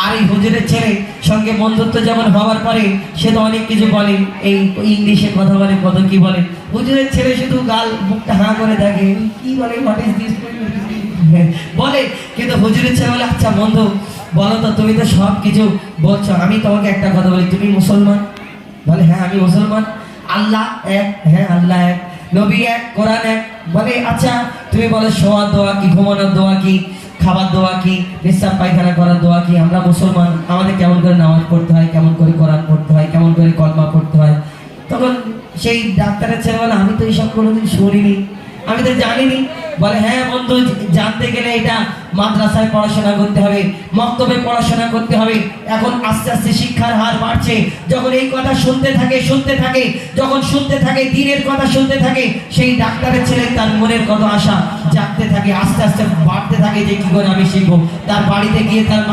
আর এই হুজুরের ছেলে সঙ্গে বন্ধুত্ব যেমন হওয়ার পরে সে তো অনেক কিছু বলে, এই ইংলিশে কথা বলে, কত কি বলে। হুজুরের ছেলে শুধু গাল মুখটা হাঁ করে থাকে, কি বলে হোয়াট ইজ দিস বলে। কিন্তু হুজুরের ছেলে বলে, আচ্ছা বন্ধু বলো তো, তুমি তো সব কিছু বলছো, আমি তোমাকে একটা কথা বলি, তুমি মুসলমান? বলে হ্যাঁ আমি মুসলমান। আল্লাহ এক? হ্যাঁ আল্লাহ এক। নবী এক, কোরআন এক। বলে আচ্ছা তুমি বলো শোয়ার দোয়া কি, ঘুমানোর দোয়া কি, খাবার দোয়া কি, পেশাব পায়খানা করার দোয়া কি? আমরা মুসলমান, আমাদের কেমন করে নামাজ পড়তে হয়, কেমন করে কোরআন পড়তে হয়, কেমন করে কলমা পড়তে হয়। তখন সেই ডাক্তারের ছেলে বলে, আমি তো এইসব কোনোদিন শুনিনি, আমি তো জানিনি। বলে হ্যাঁ বন্ধু, জানতে গেলে এটা মাদ্রাসায় পড়াশোনা করতে হবে, মক্তবে পড়াশোনা করতে হবে। এখন আস্তে আস্তে শিক্ষার হার বাড়ছে, যখন এই কথা শুনতে থাকে, যখন শুনতে থাকে, দিনের কথা শুনতে থাকে, সেই ডাক্তারের ছেলে তার মনের কত আশা জাগতে থাকে, আস্তে আস্তে বাড়তে থাকে যে কি করে আমি শিখবো। তার বাড়িতে গিয়ে তার